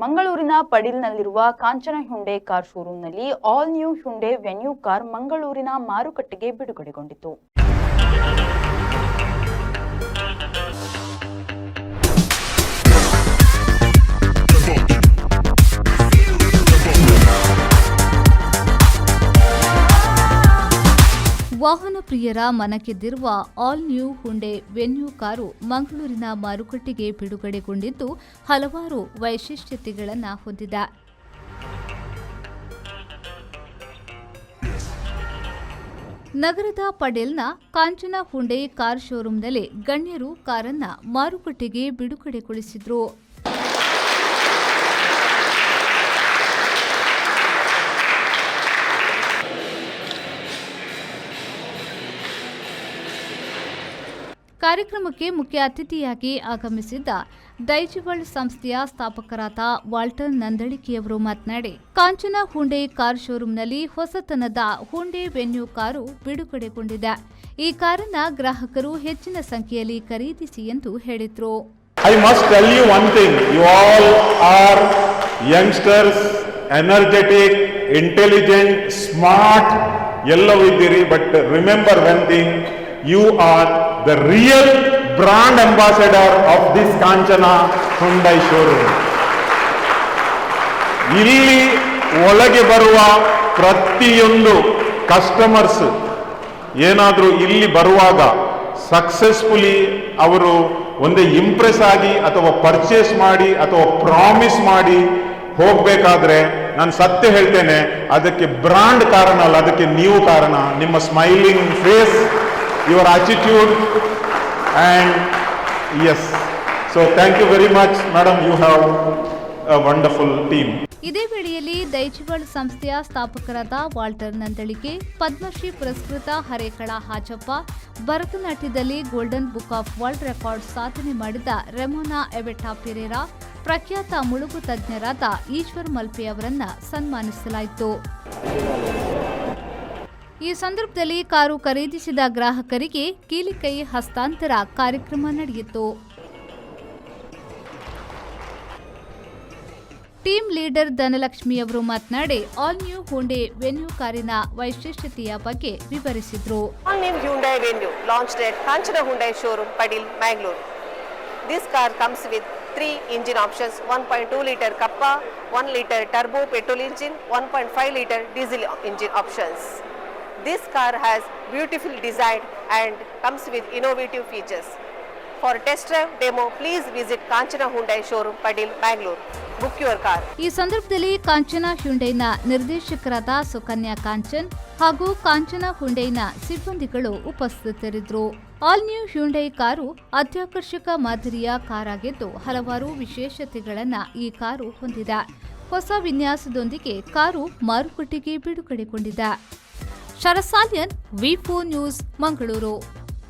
ಮಂಗಳೂರಿನ ಪಡೀಲ್ನಲ್ಲಿರುವ Kanchana Hyundai car ಶೋರೂಮ್ನಲ್ಲಿ all new Hyundai Venue car ಮಂಗಳೂರಿನ ಮಾರುಕಟ್ಟೆಗೆ ಬಿಡುಗಡೆಗೊಂಡಿತು. ವಾಹನ ಪ್ರಿಯರ ಮನಗೆದ್ದಿರುವ all new Hyundai Venue car ಮಂಗಳೂರಿನ ಮಾರುಕಟ್ಟೆಗೆ ಬಿಡುಗಡೆಗೊಂಡಿದ್ದು ಹಲವಾರು ವೈಶಿಷ್ಟ್ಯತೆಗಳನ್ನು ಹೊಂದಿದೆ. ನಗರದ ಪಡೇಲ್ನ ಕಾಂಚನ ಹ್ಯುಂಡೈ ಕಾರ್ ಶೋರೂಮ್ನಲ್ಲಿ ಗಣ್ಯರು ಕಾರನ್ನು ಮಾರುಕಟ್ಟೆಗೆ ಬಿಡುಗಡೆಗೊಳಿಸಿದರು. ಕಾರ್ಯಕ್ರಮಕ್ಕೆ ಮುಖ್ಯ ಅತಿಥಿಯಾಗಿ ಆಗಮಿಸಿದ್ದ ದೈಜಿವರ್ಲ್ಡ್ ಸಂಸ್ಥೆಯ ಸ್ಥಾಪಕರಾದ ವಾಲ್ಟರ್ ನಂದಳಿಕೆಯವರು ಮಾತನಾಡಿ, ಕಾಂಚನ ಹ್ಯುಂಡೈ ಕಾರ್ ಶೋರೂಮ್ನಲ್ಲಿ ಹೊಸತನದ ಹ್ಯುಂಡೈ ವೆನ್ಯೂ ಕಾರು ಬಿಡುಗಡೆಗೊಂಡಿದೆ. ಈ ಕಾರನ್ನ ಗ್ರಾಹಕರು ಹೆಚ್ಚಿನ ಸಂಖ್ಯೆಯಲ್ಲಿ ಖರೀದಿಸಿ ಎಂದು ಹೇಳಿದರು. I must tell you one thing, you all are youngsters, energetic, intelligent, smart, ಎಲ್ಲವೂ ಇದ್ದೀರಿ. But remember one thing, you are the real brand ambassador of this Kanchana Hyundai showroom. ಇಲ್ಲಿ ಒಳಗೆ ಬರುವ ಪ್ರತಿಯೊಂದು ಕಸ್ಟಮರ್ಸ್ ಏನಾದರೂ ಇಲ್ಲಿ ಬರುವಾಗ ಸಕ್ಸಸ್ಫುಲಿ ಅವರು ಒಂದೇ ಇಂಪ್ರೆಸ್ ಆಗಿ ಅಥವಾ ಪರ್ಚೇಸ್ ಮಾಡಿ ಅಥವಾ ಪ್ರಾಮಿಸ್ ಮಾಡಿ ಹೋಗಬೇಕಾದ್ರೆ ನಾನು ಸತ್ಯ ಹೇಳ್ತೇನೆ, ಅದಕ್ಕೆ ಬ್ರಾಂಡ್ ಕಾರಣ ಅಲ್ಲ, ಅದಕ್ಕೆ ನೀವು ಕಾರಣ. ನಿಮ್ಮ smiling face, your attitude, and yes, so thank you very much madam, you have a wonderful team. ಇದೇ ವೇಳೆಯಲ್ಲಿ ದೈಜಿವರ್ಲ್ಡ್ ಸಂಸ್ಥೆಯ ಸ್ಥಾಪಕರಾದ ವಾಲ್ಟರ್ ನಂದಳಿಕೆ, ಪದ್ಮಶ್ರೀ ಪುರಸ್ಕೃತ ಹರೇಕಳ ಹಾಜಪ್ಪ, ಭರತನಾಟ್ಯದಲ್ಲಿ golden book of world record ಸಾಧನೆ ಮಾಡಿದ ರೆಮೋನಾ ಎವೆಟಾ ಪೆರೇರಾ, ಪ್ರಖ್ಯಾತ ಮುಳುಗು ತಜ್ಞರಾದ ಈಶ್ವರ್ ಮಲ್ಪೆ ಅವರನ್ನ ಸನ್ಮಾನಿಸಲಾಯಿತು. ಈ ಸಂದರ್ಭದಲ್ಲಿ ಕಾರು ಖರೀದಿಸಿದ ಗ್ರಾಹಕರಿಗೆ ಕೀಲಿಕೈ ಹಸ್ತಾಂತರ ಕಾರ್ಯಕ್ರಮ ನಡೆಯಿತು. ಟೀಮ್ ಲೀಡರ್ ಧನಲಕ್ಷ್ಮಿ ಅವರು ಮಾತನಾಡಿ, ಆಲ್ ನ್ಯೂ ಹ್ಯುಂಡೈ ವೆನ್ಯೂ ಕಾರಿನ ವೈಶಿಷ್ಟ್ಯತೆಯ ಬಗ್ಗೆ ವಿವರಿಸಿದರು. All new Hyundai venue launched at Kanchana Hyundai showroom, Padil, Mangalore. This car comes with 3 engine options: 1.2 liter Kappa, 1 liter turbo petrol engine, 1.5 liter diesel engine options. This car has beautifully designed and comes with innovative features. For test drive demo, please visit Kanchana Hyundai showroom, Padil, Mangalore. Book your car. ಈ ಸಂದರ್ಭದಲ್ಲಿ ಕಾಂಚನ ಹ್ಯುಂಡೈನ ನಿರ್ದೇಶಕರಾದ ಸುಕನ್ಯಾ ಕಾಂಚನ್ ಹಾಗೂ ಕಾಂಚನ ಹ್ಯುಂಡೈನ ಸಿಬ್ಬಂದಿಗಳು ಉಪಸ್ಥಿತರಿದ್ದರು. All new Hyundai car ಅತ್ಯಾಕರ್ಷಕ ಮಾದರಿಯ ಕಾರಾಗಿದ್ದು ಹಲವಾರು ವಿಶೇಷತೆಗಳನ್ನು ಈ ಕಾರು ಹೊಂದಿದೆ. ಹೊಸ ವಿನ್ಯಾಸದೊಂದಿಗೆ ಕಾರು ಮಾರುಕಟ್ಟೆಗೆ ಬಿಡುಗಡೆಗೊಂಡಿದೆ. ಶರಸಾಲಿಯನ್, ವಿ4 ನ್ಯೂಸ್, ಮಂಗಳೂರು.